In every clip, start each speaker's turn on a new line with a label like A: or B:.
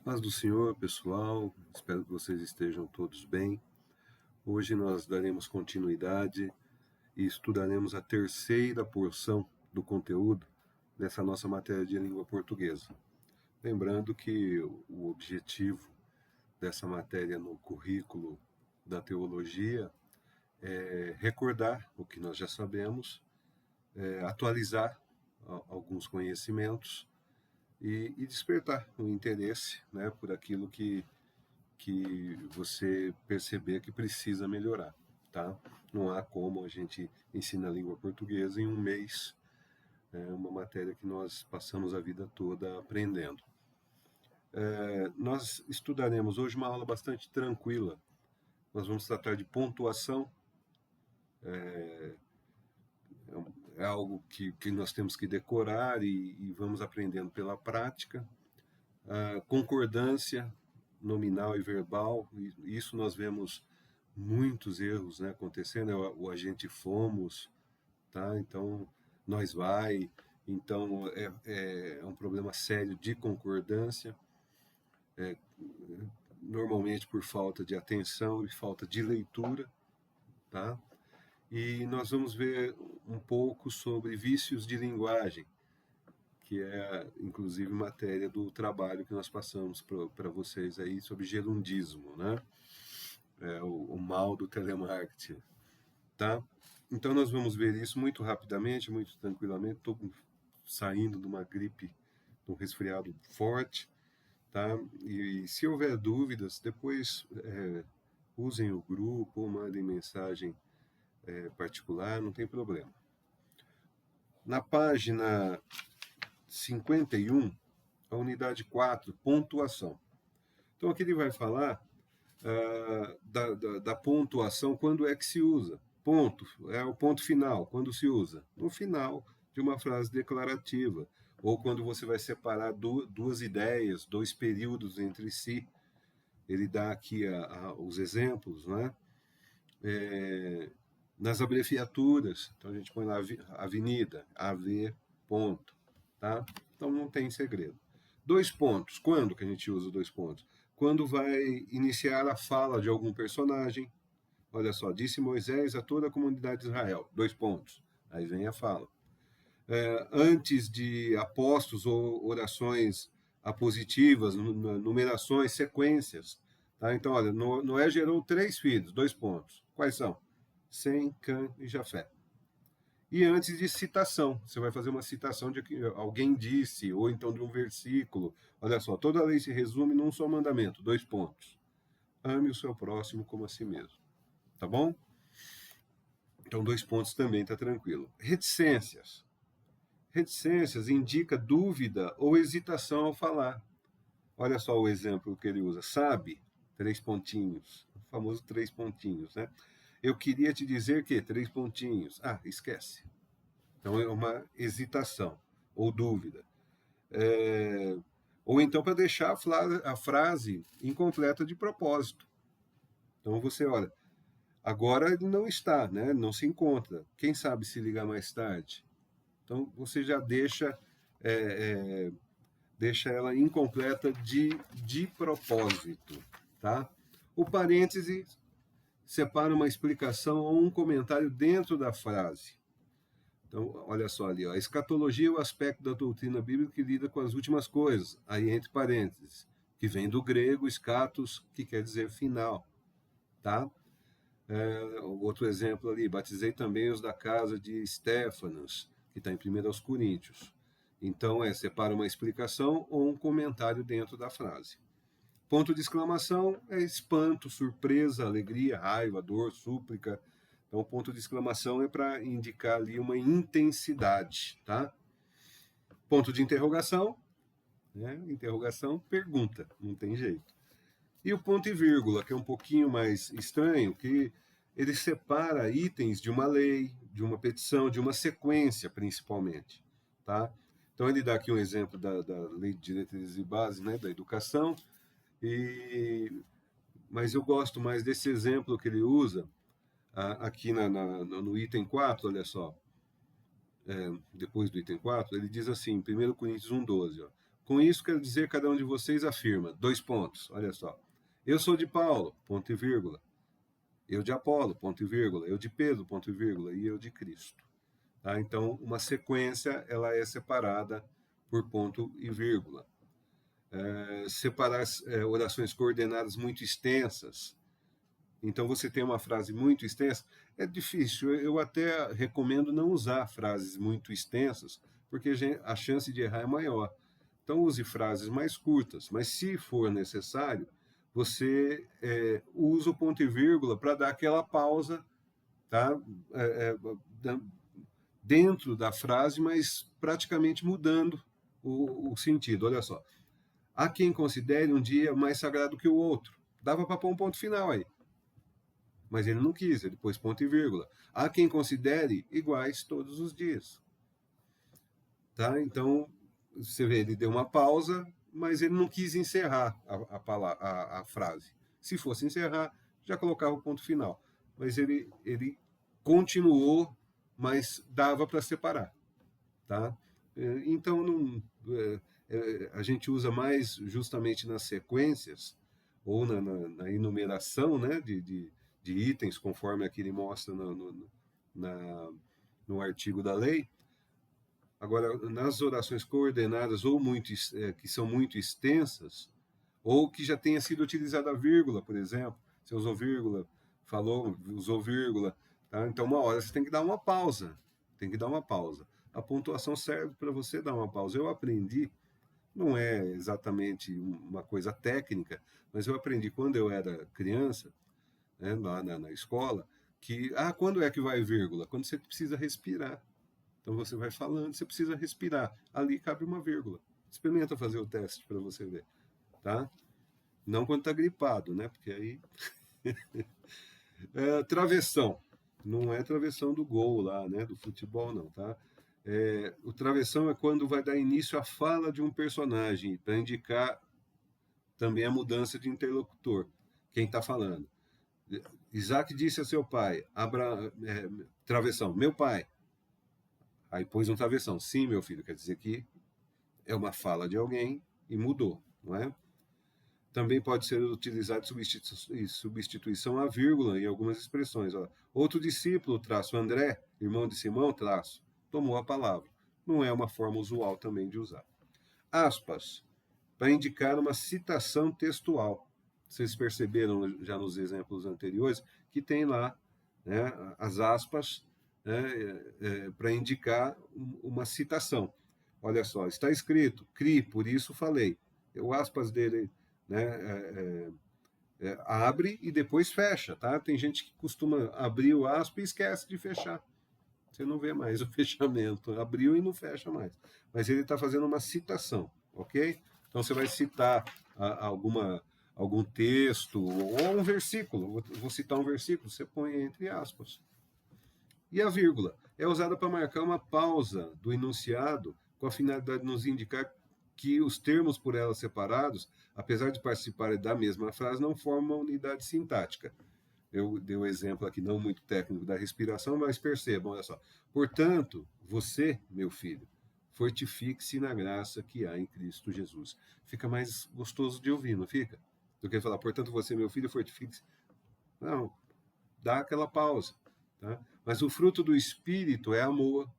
A: Paz do Senhor, pessoal. Espero que vocês estejam todos bem. Hoje nós daremos continuidade e estudaremos a terceira porção do conteúdo dessa nossa matéria de língua portuguesa. Lembrando que o objetivo dessa matéria no currículo da teologia é recordar o que nós já sabemos, atualizar alguns conhecimentos e despertar o interesse, né, por aquilo que você perceber que precisa melhorar, tá? Não há como a gente ensinar a língua portuguesa em um mês, é uma matéria que nós passamos a vida toda aprendendo. Nós estudaremos hoje uma aula bastante tranquila. Nós vamos tratar de pontuação, é algo que nós temos que decorar e vamos aprendendo pela prática. Concordância nominal e verbal, isso nós vemos muitos erros, né, acontecendo, o agente fomos, tá? Então, nós vai, então é um problema sério de concordância, normalmente por falta de atenção e falta de leitura, tá? E nós vamos ver um pouco sobre vícios de linguagem, que é, inclusive, matéria do trabalho que nós passamos para vocês aí sobre gerundismo, né? O mal do telemarketing, tá? Então nós vamos ver isso muito rapidamente, muito tranquilamente. Estou saindo de uma gripe, de um resfriado forte, tá? E se houver dúvidas, depois usem o grupo ou mandem mensagem particular, não tem problema. Na página 51, a unidade 4, pontuação. Então aqui ele vai falar da pontuação, quando é que se usa. Ponto, é o ponto final, quando se usa? No final de uma frase declarativa, ou quando você vai separar duas ideias, dois períodos entre si. Ele dá aqui os exemplos, né? Nas abreviaturas, então a gente põe lá avenida, AV, ponto, tá? Então não tem segredo. Dois pontos, quando que a gente usa dois pontos? Quando vai iniciar a fala de algum personagem. Olha só, disse Moisés a toda a comunidade de Israel, dois pontos, aí vem a fala. Antes de apostos ou orações apositivas, numerações, sequências. Tá? Então, olha, Noé gerou 3 filhos, dois pontos. Quais são? Sem, Cã e Jafé. E antes de citação, você vai fazer uma citação de que alguém disse, ou então de um versículo. Olha só, toda a lei se resume num só mandamento, dois pontos. Ame o seu próximo como a si mesmo. Tá bom? Então, dois pontos também, tá tranquilo. Reticências. Reticências indica dúvida ou hesitação ao falar. Olha só o exemplo que ele usa. Sabe, 3 pontinhos. O famoso 3 pontinhos, né? Eu queria te dizer que 3 pontinhos. Ah, esquece. Então é uma hesitação ou dúvida. Ou então para deixar a frase incompleta de propósito. Então você olha, agora ele não está, né? Não se encontra. Quem sabe se ligar mais tarde? Então você já deixa ela incompleta de propósito, tá? O parêntese separa uma explicação ou um comentário dentro da frase. Então, olha só ali, ó, a escatologia é o aspecto da doutrina bíblica que lida com as últimas coisas, aí entre parênteses, que vem do grego escatos, que quer dizer final, tá? Outro exemplo ali, batizei também os da casa de Estéfanas, que está em 1 Coríntios. Então, separa uma explicação ou um comentário dentro da frase. Ponto de exclamação é espanto, surpresa, alegria, raiva, dor, súplica. Então, ponto de exclamação é para indicar ali uma intensidade, tá? Ponto de interrogação, né? Interrogação, pergunta, não tem jeito. E o ponto e vírgula, que é um pouquinho mais estranho, que ele separa itens de uma lei, de uma petição, de uma sequência, principalmente, tá? Então, ele dá aqui um exemplo da Lei de Diretrizes e Bases, né, da educação, mas eu gosto mais desse exemplo que ele usa aqui no item 4, olha só. Depois do item 4, ele diz assim, 1 Coríntios 1,12, Com isso, quero dizer, cada um de vocês afirma, 2 pontos, olha só. Eu sou de Paulo, ponto e vírgula. Eu de Apolo, ponto e vírgula. Eu de Pedro, ponto e vírgula. E eu de Cristo. Tá? Então, uma sequência, ela é separada por ponto e vírgula. Separar orações coordenadas muito extensas. Então, você tem uma frase muito extensa, é difícil. Eu até recomendo não usar frases muito extensas, porque a chance de errar é maior. Então, use frases mais curtas, mas se for necessário, você usa o ponto e vírgula para dar aquela pausa, tá? Dentro da frase, mas praticamente mudando o sentido. Olha só. Há quem considere um dia mais sagrado que o outro. Dava para pôr um ponto final aí. Mas ele não quis, ele pôs ponto e vírgula. Há quem considere iguais todos os dias. Tá? Então, você vê, ele deu uma pausa, mas ele não quis encerrar a frase. Se fosse encerrar, já colocava o ponto final. Mas ele continuou, mas dava para separar. Tá? Então, a gente usa mais justamente nas sequências, ou na enumeração, né, de itens, conforme aqui ele mostra no artigo da lei. Agora, nas orações coordenadas ou que são muito extensas, ou que já tenha sido utilizada a vírgula, por exemplo, você usou vírgula, usou vírgula, tá? Então uma hora você tem que dar uma pausa, A pontuação serve para você dar uma pausa. Eu aprendi, não é exatamente uma coisa técnica, mas eu aprendi quando eu era criança, né, lá na escola, que quando é que vai vírgula? Quando você precisa respirar. Então você vai falando, você precisa respirar. Ali cabe uma vírgula. Experimenta fazer o teste para você ver, tá? Não quando está gripado, né? Porque aí travessão. Não é travessão do gol lá, né? Do futebol, não, tá? O travessão é quando vai dar início à fala de um personagem, para indicar também a mudança de interlocutor. Quem está falando. Isaac disse a seu pai, travessão, meu pai. Aí pôs um travessão. Sim, meu filho, quer dizer que é uma fala de alguém e mudou, não é? Também pode ser utilizado em substituição à vírgula em algumas expressões. Ó. Outro discípulo, traço André, irmão de Simão, traço, tomou a palavra. Não é uma forma usual também de usar. Aspas, para indicar uma citação textual. Vocês perceberam já nos exemplos anteriores que tem lá, né, as aspas, né, para indicar uma citação. Olha só, está escrito, CRI, por isso falei. O aspas dele, né, abre e depois fecha, tá? Tem gente que costuma abrir o aspas e esquece de fechar. Você não vê mais o fechamento. Abriu e não fecha mais. Mas ele está fazendo uma citação, ok? Então você vai citar algum texto ou um versículo. Vou citar um versículo, você põe entre aspas. E a vírgula é usada para marcar uma pausa do enunciado com a finalidade de nos indicar que os termos por ela separados, apesar de participarem da mesma frase, não formam uma unidade sintática. Eu dei um exemplo aqui não muito técnico da respiração, mas percebam, olha só. Portanto, você, meu filho, fortifique-se na graça que há em Cristo Jesus. Fica mais gostoso de ouvir, não fica? Do que falar, portanto, você, meu filho, fortifique-se. Não, dá aquela pausa. Tá? Mas o fruto do Espírito é amor,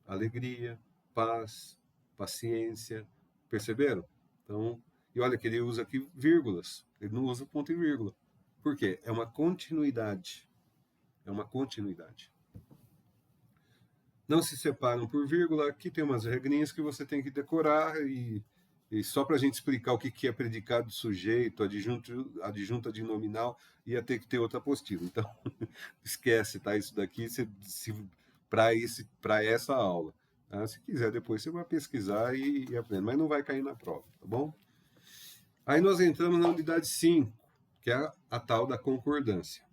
A: alegria, paz, paciência. Perceberam? Então, e olha que ele usa aqui vírgulas. Ele não usa ponto e vírgula. Por quê? É uma continuidade. É uma continuidade. Não se separam por vírgula. Aqui tem umas regrinhas que você tem que decorar e só para a gente explicar o que é predicado sujeito, adjunto adnominal, ia ter que ter outra apostila. Então, esquece, tá? Isso daqui para essa aula. Tá? Se quiser, depois você vai pesquisar e aprender, mas não vai cair na prova, tá bom? Aí nós entramos na unidade 5, que é a tal da concordância.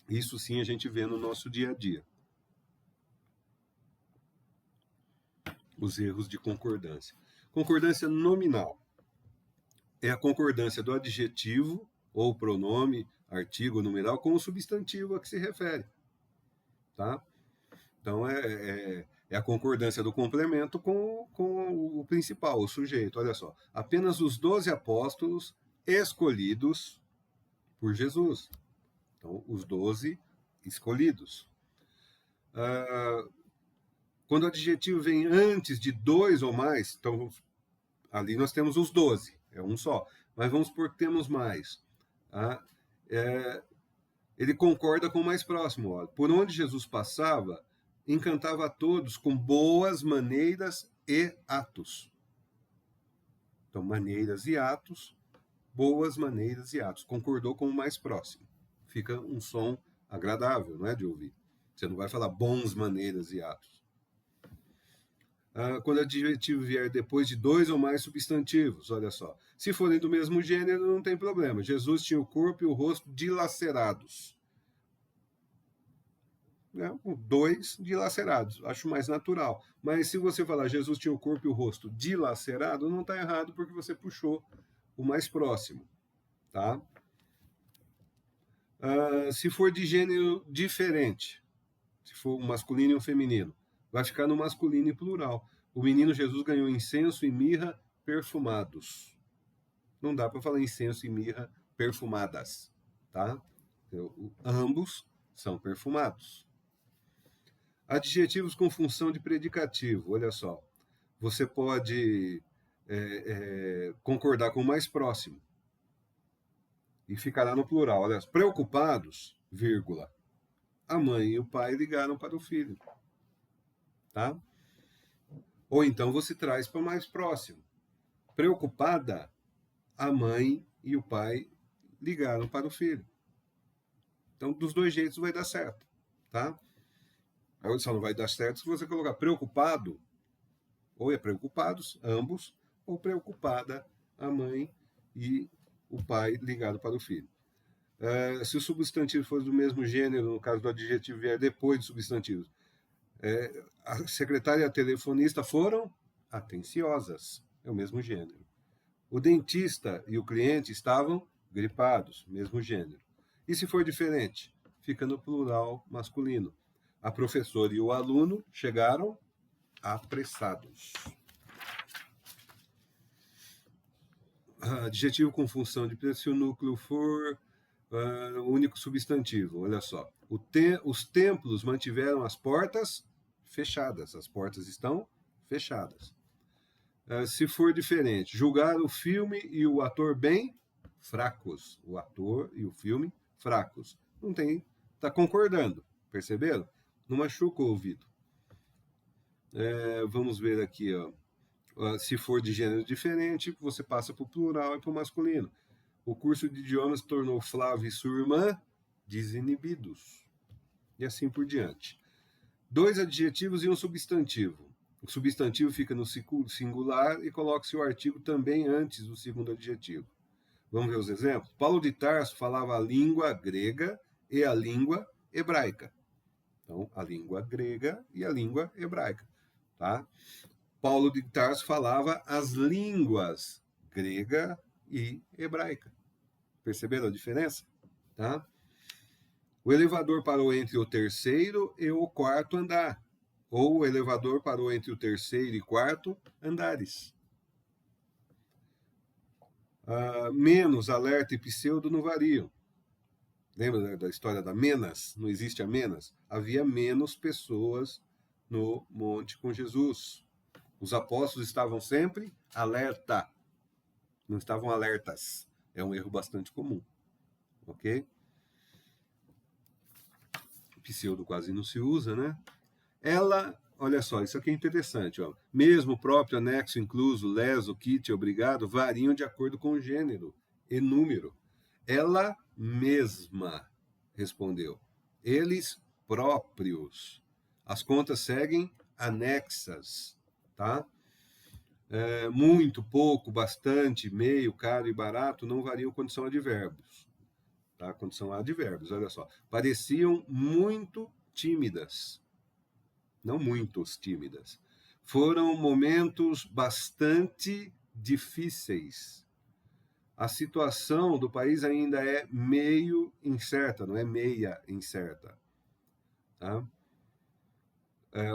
A: Isso sim a gente vê no nosso dia a dia. Os erros de concordância. Concordância nominal é a concordância do adjetivo ou pronome, artigo, numeral, com o substantivo a que se refere. Tá? Então, é É a concordância do complemento com o principal, o sujeito. Olha só, apenas os 12 apóstolos escolhidos por Jesus. Então, os 12 escolhidos. Quando o adjetivo vem antes de 2 ou mais, então ali nós temos os 12, é um só. Mas vamos supor que temos mais. Tá? Ele concorda com o mais próximo. Ó. Por onde Jesus passava, encantava a todos com boas maneiras e atos. Então, maneiras e atos, boas maneiras e atos. Concordou com o mais próximo. Fica um som agradável, não é, de ouvir. Você não vai falar bons maneiras e atos. Quando o adjetivo vier depois de 2 ou mais substantivos, olha só. Se forem do mesmo gênero, não tem problema. Jesus tinha o corpo e o rosto dilacerados. 2 dilacerados, acho mais natural. Mas se você falar Jesus tinha o corpo e o rosto dilacerado, não está errado porque você puxou o mais próximo. Tá? Se for de gênero diferente, se for um masculino e um feminino, vai ficar no masculino e plural. O menino Jesus ganhou incenso e mirra perfumados. Não dá para falar incenso e mirra perfumadas, tá? Ambos são perfumados. Adjetivos com função de predicativo, olha só. Você pode concordar com o mais próximo e ficará no plural. Olha, preocupados, vírgula. A mãe e o pai ligaram para o filho. Tá? Ou então você traz para o mais próximo. Preocupada, a mãe e o pai ligaram para o filho. Então, dos dois jeitos vai dar certo. Tá? Só não vai dar certo se você colocar preocupado, ou é preocupados, ambos, ou preocupada, a mãe e o pai ligado para o filho. Se o substantivo for do mesmo gênero, no caso do adjetivo vier depois do substantivo, a secretária e a telefonista foram atenciosas, é o mesmo gênero. O dentista e o cliente estavam gripados, mesmo gênero. E se for diferente, fica no plural masculino. A professora e o aluno chegaram apressados. Adjetivo com função de se o núcleo for único substantivo, olha só. Os templos mantiveram as portas fechadas. As portas estão fechadas. Se for diferente, julgar o filme e o ator bem fracos. O ator e o filme fracos. Não tem, está concordando, perceberam? Não machuca o ouvido. Vamos ver aqui, ó. Se for de gênero diferente, você passa para o plural e para o masculino. O curso de idiomas tornou Flávio e sua irmã desinibidos. E assim por diante. 2 adjetivos e um substantivo. O substantivo fica no singular e coloca-se o artigo também antes do segundo adjetivo. Vamos ver os exemplos? Paulo de Tarso falava a língua grega e a língua hebraica. Então, a língua grega e a língua hebraica. Tá? Paulo de Tarso falava as línguas grega e hebraica. Perceberam a diferença? Tá? O elevador parou entre o terceiro e o quarto andar. Ou o elevador parou entre o terceiro e quarto andares. Menos, alerta e pseudo não variam. Lembra da história da Menas? Não existe a Menas? Havia menos pessoas no monte com Jesus. Os apóstolos estavam sempre alerta. Não estavam alertas. É um erro bastante comum. Ok? Pseudo quase não se usa, né? Ela, olha só, isso aqui é interessante. Ó. Mesmo o próprio anexo incluso, leso, kit, obrigado, variam de acordo com o gênero e número. Ela mesma respondeu. Eles próprios. As contas seguem anexas. Tá? Muito, pouco, bastante, meio, caro e barato não variam quando são advérbios. Tá? Quando são advérbios, olha só. Pareciam muito tímidas. Não muitos tímidas. Foram momentos bastante difíceis. A situação do país ainda é meio incerta, não é meia incerta. Tá?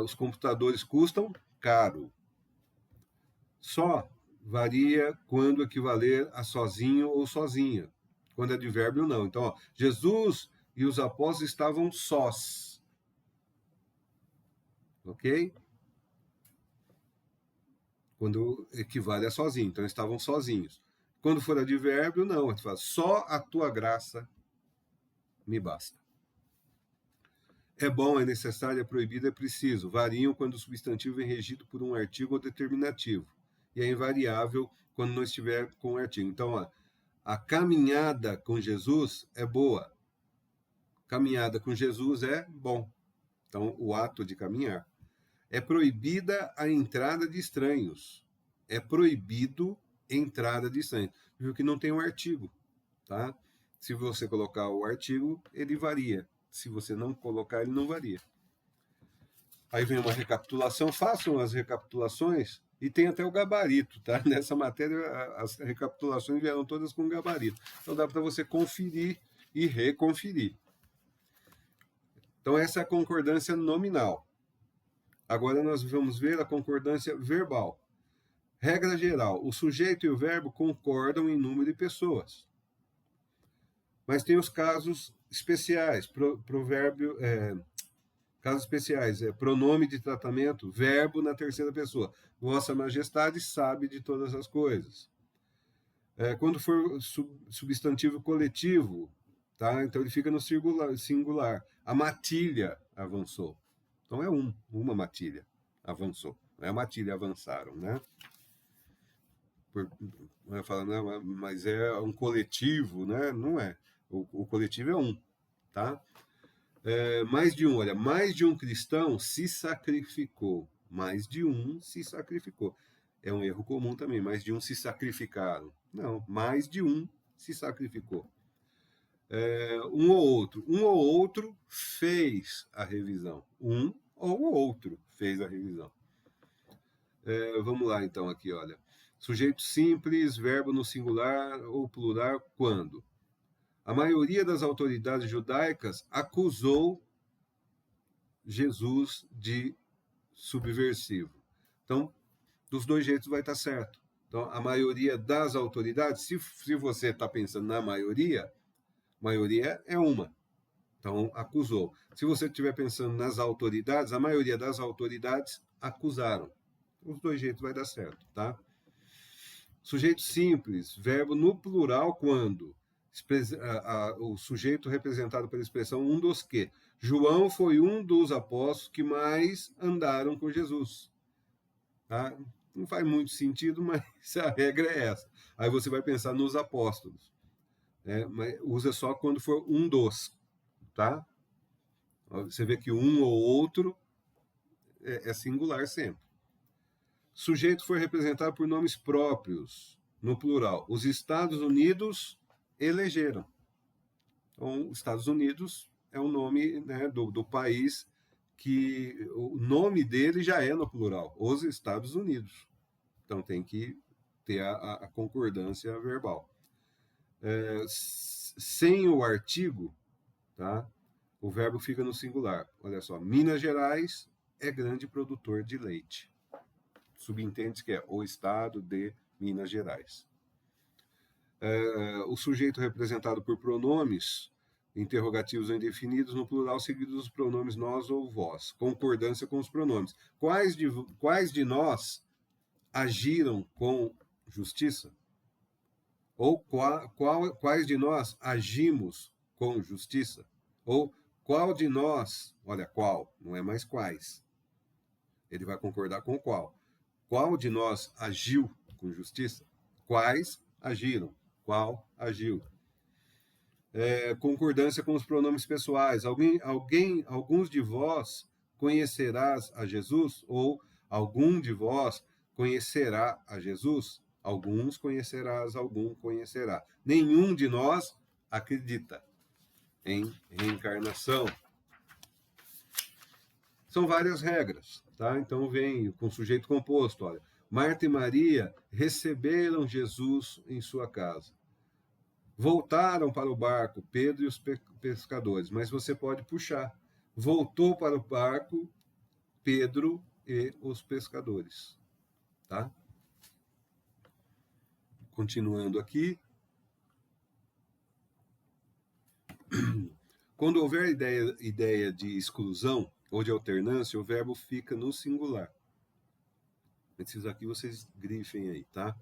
A: os computadores custam caro. Só varia quando equivaler a sozinho ou sozinha. Quando é advérbio, não. Então, ó, Jesus e os apóstolos estavam sós. Ok? Quando equivale a sozinho. Então, estavam sozinhos. Quando for advérbio, não. A gente fala, só a tua graça me basta. É bom, é necessário, é proibido, é preciso. Variam quando o substantivo é regido por um artigo ou determinativo. E é invariável quando não estiver com o artigo. Então, ó, a caminhada com Jesus é boa. Caminhada com Jesus é bom. Então, o ato de caminhar. É proibida a entrada de estranhos. É proibido entrada de estranhos. Viu que não tem um artigo, tá? Se você colocar o artigo, ele varia. Se você não colocar, ele não varia. Aí vem uma recapitulação, façam as recapitulações e tem até o gabarito, tá? Nessa matéria, as recapitulações vieram todas com gabarito. Então dá para você conferir e reconferir. Então essa é a concordância nominal. Agora nós vamos ver a concordância verbal. Regra geral, o sujeito e o verbo concordam em número de pessoas. Mas tem os casos especiais, provérbio, casos especiais, pronome de tratamento, verbo na terceira pessoa. Vossa Majestade sabe de todas as coisas. Quando for substantivo coletivo, tá? Então ele fica no singular. A matilha avançou. Então é uma matilha avançou. Não é a matilha avançaram, né? Falando, mas é um coletivo, né? Não é. O coletivo é um, tá? Mais de um, olha, mais de um cristão se sacrificou. Mais de um se sacrificou. É um erro comum também, mais de um se sacrificaram. Não, mais de um se sacrificou. Um ou outro fez a revisão. Um ou outro fez a revisão. Vamos lá, então, aqui, olha. Sujeito simples, verbo no singular ou plural, quando? A maioria das autoridades judaicas acusou Jesus de subversivo. Então, dos dois jeitos vai estar certo. Então, a maioria das autoridades, se você está pensando na maioria é uma. Então, acusou. Se você estiver pensando nas autoridades, a maioria das autoridades acusaram. Os dois jeitos vai dar certo, tá? Sujeito simples, verbo no plural quando? O sujeito representado pela expressão um dos que. João foi um dos apóstolos que mais andaram com Jesus. Tá? Não faz muito sentido, mas a regra é essa. Aí você vai pensar nos apóstolos. Mas usa só quando for um dos. Tá? Você vê que um ou outro é singular sempre. Sujeito foi representado por nomes próprios, no plural. Os Estados Unidos elegeram. Então, Estados Unidos é o nome, né, do país que o nome dele já é no plural, os Estados Unidos. Então tem que ter a concordância verbal. Sem o artigo, tá, o verbo fica no singular. Olha só, Minas Gerais é grande produtor de leite. Subentende que é o estado de Minas Gerais. O sujeito representado por pronomes interrogativos ou indefinidos no plural, seguidos dos pronomes nós ou vós. Concordância com os pronomes. Quais de nós agiram com justiça? Ou quais de nós agimos com justiça? Ou qual de nós, olha, qual, não é mais quais. Ele vai concordar com qual. Qual de nós agiu com justiça? Quais agiram? Qual agiu? Concordância com os pronomes pessoais. Alguns de vós conhecerás a Jesus? Ou algum de vós conhecerá a Jesus? Alguns conhecerás, algum conhecerá. Nenhum de nós acredita em reencarnação. São várias regras, tá? Então vem com sujeito composto, olha. Marta e Maria receberam Jesus em sua casa. Voltaram para o barco, Pedro e os pescadores, mas você pode puxar. Voltou para o barco, Pedro e os pescadores. Tá? Continuando aqui. Quando houver ideia de exclusão ou de alternância, o verbo fica no singular. Esses aqui vocês grifem aí, tá?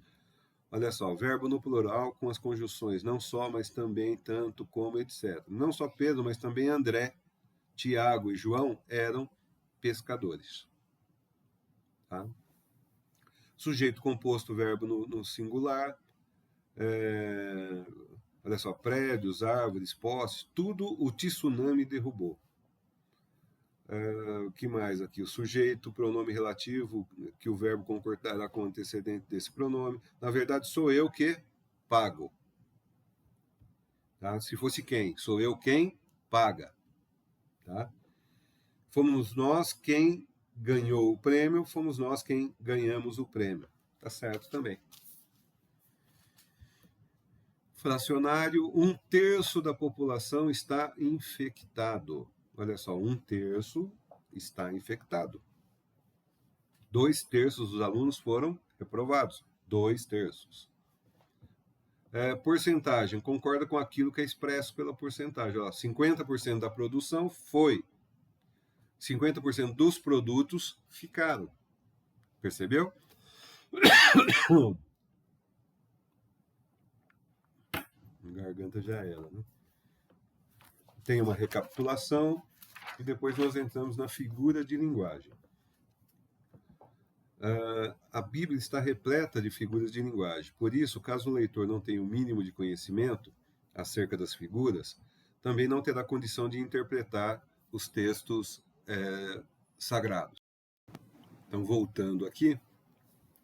A: Olha só, verbo no plural com as conjunções não só, mas também, tanto, como, etc. Não só Pedro, mas também André, Tiago e João eram pescadores. Tá? Sujeito composto, verbo no singular. Olha só, prédios, árvores, postes, tudo o tsunami derrubou. O que mais aqui? O sujeito, pronome relativo, que o verbo concordará com o antecedente desse pronome. Na verdade, sou eu que pago. Tá? Se fosse quem? Sou eu quem paga. Tá? Fomos nós quem ganhou o prêmio, fomos nós quem ganhamos o prêmio. Tá certo também. Fracionário, 1/3 da população está infectado. Olha só, 1/3 está infectado. 2/3 dos alunos foram reprovados. 2/3. Porcentagem, concorda com aquilo que é expresso pela porcentagem. Ó, 50% da produção foi. 50% dos produtos ficaram. Percebeu? Garganta já era, né? Tem uma recapitulação e depois nós entramos na figura de linguagem. A Bíblia está repleta de figuras de linguagem. Por isso, caso o leitor não tenha o mínimo de conhecimento acerca das figuras, também não terá condição de interpretar os textos sagrados. Então, voltando aqui,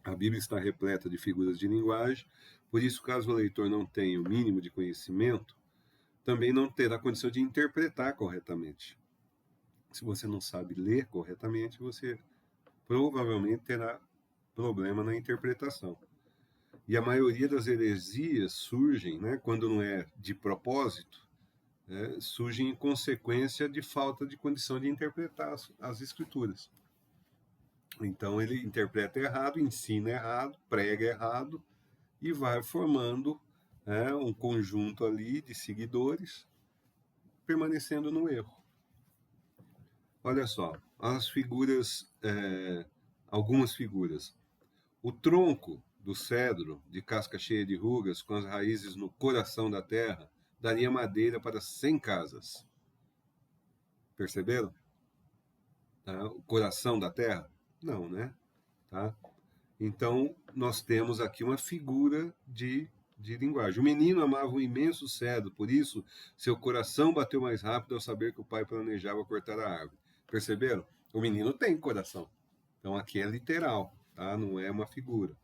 A: a Bíblia está repleta de figuras de linguagem. Por isso, caso o leitor não tenha o mínimo de conhecimento, também não terá condição de interpretar corretamente. Se você não sabe ler corretamente, você provavelmente terá problema na interpretação. E a maioria das heresias surgem, né, quando não é de propósito, surgem em consequência de falta de condição de interpretar as escrituras. Então ele interpreta errado, ensina errado, prega errado e vai formando um conjunto ali de seguidores permanecendo no erro. Olha só, as figuras, algumas figuras. O tronco do cedro, de casca cheia de rugas, com as raízes no coração da terra, daria madeira para 100 casas. Perceberam? Tá? O coração da terra? Não, né? Tá? Então, nós temos aqui uma figura de linguagem. O menino amava um imenso cedro, por isso seu coração bateu mais rápido ao saber que o pai planejava cortar a árvore. Perceberam? O menino tem coração. Então, aqui é literal, tá? Não é uma figura.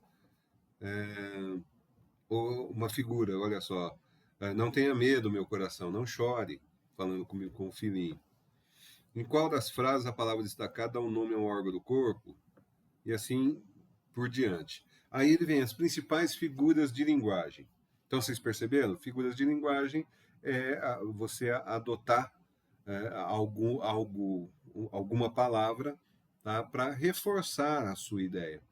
A: Uma figura, olha só. Não tenha medo, meu coração, não chore, falando comigo com o filhinho. Em qual das frases a palavra destacada dá um nome a um órgão do corpo? E assim por diante. Aí ele vem as principais figuras de linguagem. Então, vocês perceberam? Figuras de linguagem é você adotar alguma palavra, tá, para reforçar a sua ideia.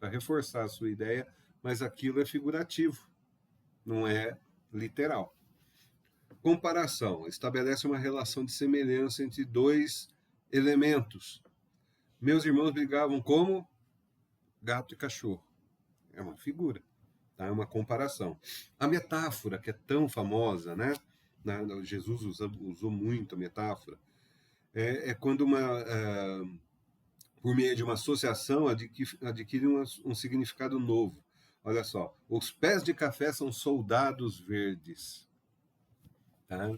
A: Para reforçar a sua ideia, mas aquilo é figurativo, não é literal. Comparação. Estabelece uma relação de semelhança entre dois elementos. Meus irmãos brigavam como gato e cachorro. É uma figura, tá? É uma comparação. A metáfora, que é tão famosa, né? Jesus usou muito a metáfora. É quando por meio de uma associação, adquire um significado novo. Olha só, os pés de café são soldados verdes, tá?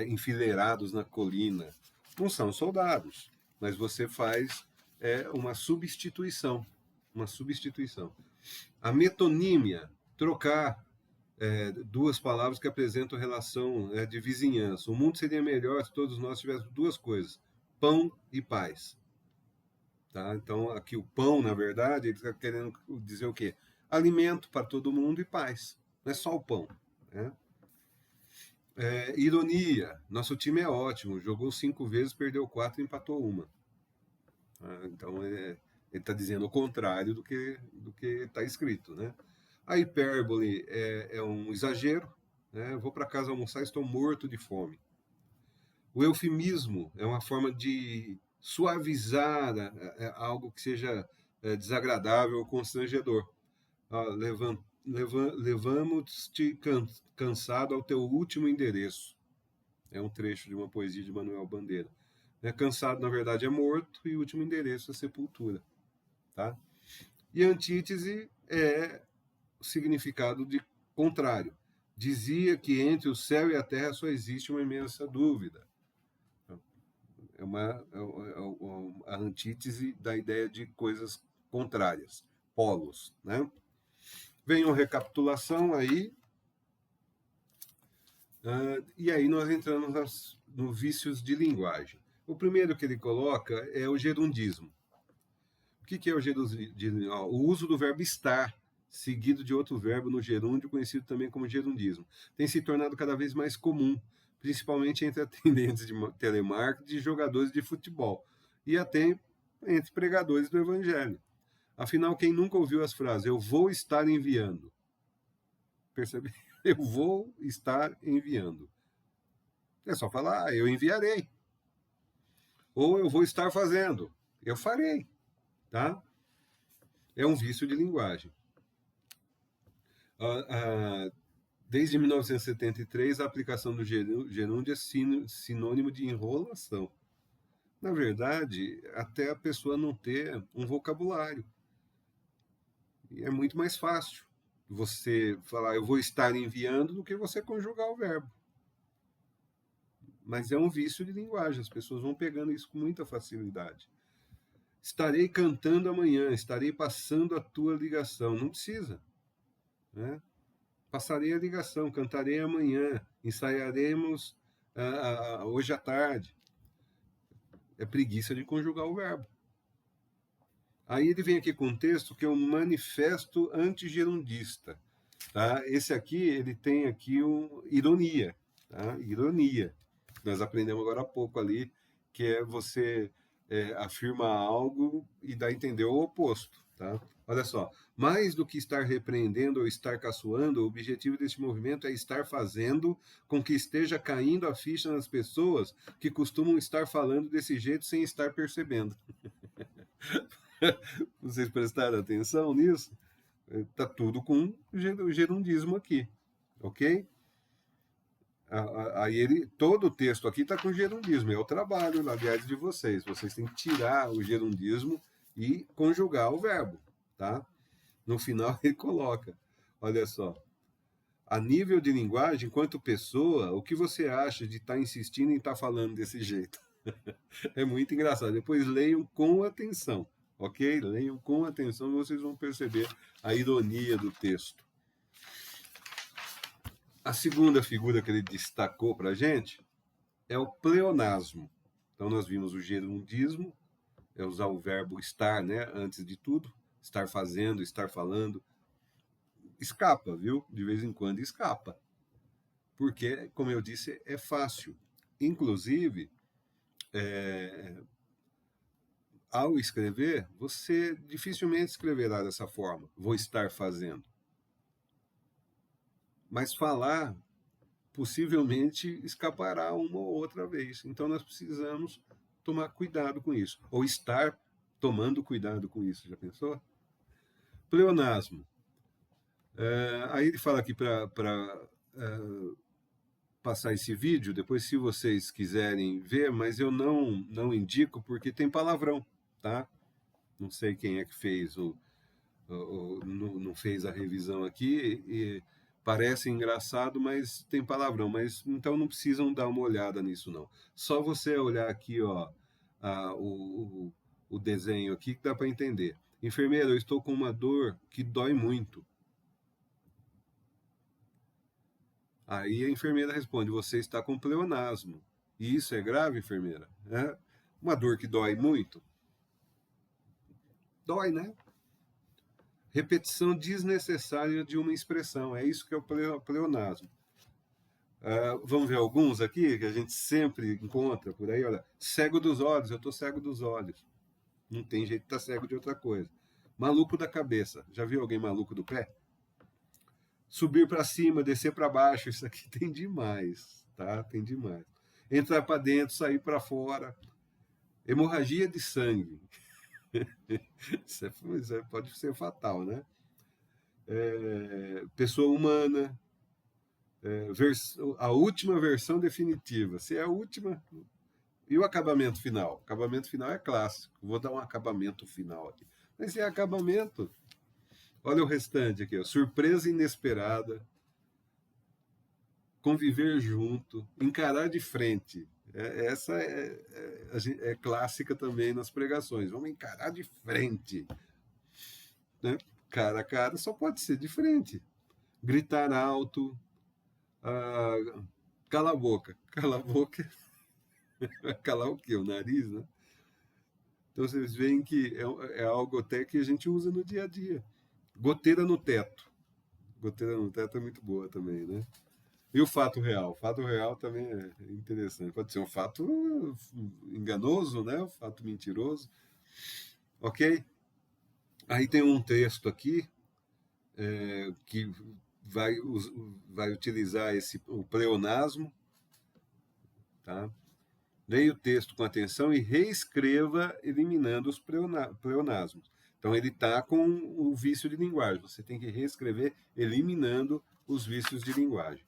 A: Enfileirados na colina. Não são soldados, mas você faz uma substituição. Uma substituição. A metonímia, trocar duas palavras que apresentam relação de vizinhança. O mundo seria melhor se todos nós tivéssemos duas coisas, pão e paz. Tá? Então, aqui o pão, na verdade, ele está querendo dizer o quê? Alimento para todo mundo e paz. Não é só o pão. Né? Ironia. Nosso time é ótimo. Jogou 5 vezes, perdeu 4 e empatou 1. Então, ele está dizendo o contrário do que está escrito, né? A hipérbole é um exagero, né? Vou para casa almoçar, estou morto de fome. O eufemismo é uma forma de suavizar algo que seja desagradável ou constrangedor. Levamos-te cansado ao teu último endereço. É um trecho de uma poesia de Manuel Bandeira. Cansado, na verdade, é morto, e o último endereço é sepultura. Tá? E antítese é o significado de contrário. Dizia que entre o céu e a terra só existe uma imensa dúvida. A antítese da ideia de coisas contrárias, polos. Né? Vem uma recapitulação aí, e aí nós entramos no vícios de linguagem. O primeiro que ele coloca é o gerundismo. O que é o gerundismo? O uso do verbo estar, seguido de outro verbo no gerúndio, conhecido também como gerundismo. Tem se tornado cada vez mais comum, principalmente entre atendentes de telemarketing e jogadores de futebol, e até entre pregadores do evangelho. Afinal, quem nunca ouviu as frases, eu vou estar enviando? Percebe? Eu vou estar enviando. É só falar, eu enviarei. Ou eu vou estar fazendo, eu farei. Tá? É um vício de linguagem. Desde 1973, a aplicação do gerúndio é sinônimo de enrolação. Na verdade, até a pessoa não ter um vocabulário. E é muito mais fácil você falar, eu vou estar enviando, do que você conjugar o verbo. Mas é um vício de linguagem, as pessoas vão pegando isso com muita facilidade. Estarei cantando amanhã, estarei passando a tua ligação. Não precisa. Né? Passarei a ligação, cantarei amanhã, ensaiaremos hoje à tarde. É preguiça de conjugar o verbo. Aí ele vem aqui com um texto que é um manifesto antigerundista. Tá? Esse aqui, ele tem aqui ironia. Tá? Ironia. Nós aprendemos agora há pouco ali, que é você afirmar algo e dá a entender o oposto. Tá? Olha só, mais do que estar repreendendo ou estar caçoando, o objetivo deste movimento é estar fazendo com que esteja caindo a ficha nas pessoas que costumam estar falando desse jeito sem estar percebendo. Vocês prestaram atenção nisso? Está tudo com gerundismo aqui, ok? Aí todo o texto aqui está com gerundismo, é o trabalho, aliás, de vocês. Vocês têm que tirar o gerundismo e conjugar o verbo, tá? No final ele coloca, olha só, a nível de linguagem, enquanto pessoa, o que você acha de estar insistindo em estar falando desse jeito? É muito engraçado. Depois leiam com atenção, ok? Leiam com atenção e vocês vão perceber a ironia do texto. A segunda figura que ele destacou para a gente é o pleonasmo. Então, nós vimos o gerundismo, é usar o verbo estar, né, antes de tudo, estar fazendo, estar falando. Escapa, viu? De vez em quando escapa. Porque, como eu disse, é fácil. Inclusive, ao escrever, você dificilmente escreverá dessa forma, vou estar fazendo. Mas falar, possivelmente, escapará uma ou outra vez. Então, nós precisamos tomar cuidado com isso. Ou estar tomando cuidado com isso, já pensou? Pleonasmo. Aí ele fala aqui para passar esse vídeo, depois se vocês quiserem ver, mas eu não indico porque tem palavrão, tá? Não sei quem é que fez não fez a revisão aqui, e parece engraçado, mas tem palavrão, mas então não precisam dar uma olhada nisso não. Só você olhar aqui, ó, o desenho aqui que dá para entender. Enfermeira, eu estou com uma dor que dói muito. Aí a enfermeira responde, você está com pleonasmo. E isso é grave, enfermeira? Uma dor que dói muito? Dói, né? Repetição desnecessária de uma expressão. É isso que é o pleonasmo. Vamos ver alguns aqui que a gente sempre encontra por aí. Olha, cego dos olhos, eu estou cego dos olhos. Não tem jeito de estar cego de outra coisa. Maluco da cabeça. Já viu alguém maluco do pé? Subir para cima, descer para baixo, isso aqui tem demais, tá? Tem demais. Entrar para dentro, sair para fora. Hemorragia de sangue. Isso pode ser fatal, né? Pessoa humana. A última versão definitiva. Se é a última. E o acabamento final? O acabamento final é clássico. Vou dar um acabamento final aqui. Mas é acabamento. Olha o restante aqui, ó. Surpresa inesperada, conviver junto, encarar de frente. Essa é clássica também nas pregações. Vamos encarar de frente. Né? Cara a cara só pode ser de frente. Gritar alto. Cala a boca. Cala a boca. Calar o quê? O nariz, né? Então vocês veem que é algo até que a gente usa no dia a dia. Goteira no teto. Goteira no teto é muito boa também, né? E o fato real? O fato real também é interessante. Pode ser um fato enganoso, né? Um fato mentiroso. Ok? Aí tem um texto aqui que vai utilizar o pleonasmo. Tá? Leia o texto com atenção e reescreva eliminando os pleonasmos. Então, ele está com o vício de linguagem. Você tem que reescrever eliminando os vícios de linguagem.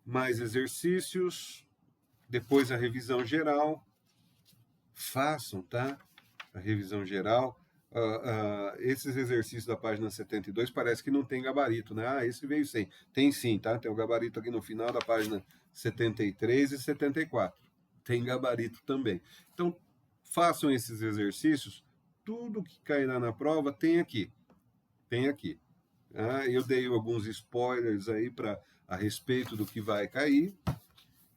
A: Mais exercícios, depois a revisão geral. Façam, tá? A revisão geral. Esses exercícios da página 72 parece que não tem gabarito, né? Ah, esse veio sem. Tem sim, tá? Tem o gabarito aqui no final da página 73 e 74. Tem gabarito também. Então, façam esses exercícios. Tudo que cairá na prova tem aqui. Tem aqui. Eu dei alguns spoilers aí a respeito do que vai cair.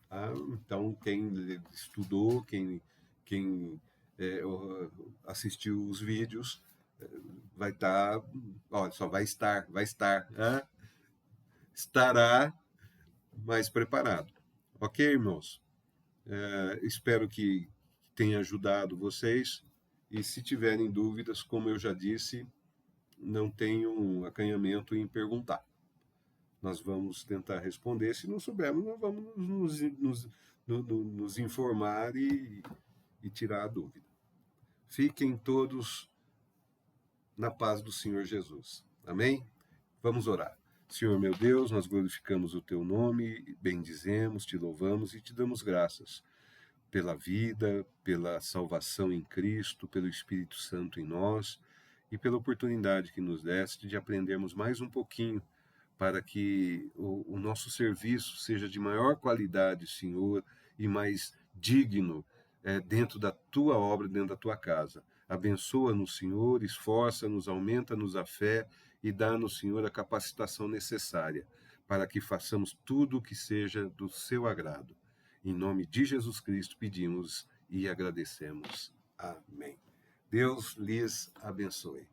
A: Tá? Então, quem estudou, quem assistiu os vídeos, vai estar, só vai estar, estará mais preparado. Ok, irmãos? Espero que tenha ajudado vocês. E se tiverem dúvidas, como eu já disse, não tenham acanhamento em perguntar. Nós vamos tentar responder. Se não soubermos, nós vamos nos informar e tirar a dúvida. Fiquem todos na paz do Senhor Jesus. Amém? Vamos orar. Senhor meu Deus, nós glorificamos o teu nome, bendizemos, te louvamos e te damos graças pela vida, pela salvação em Cristo, pelo Espírito Santo em nós e pela oportunidade que nos deste de aprendermos mais um pouquinho para que o nosso serviço seja de maior qualidade, Senhor, e mais digno dentro da tua obra, dentro da tua casa. Abençoa-nos, Senhor, esforça-nos, aumenta-nos a fé e dá-nos, Senhor, a capacitação necessária para que façamos tudo o que seja do seu agrado. Em nome de Jesus Cristo pedimos e agradecemos. Amém. Deus lhes abençoe.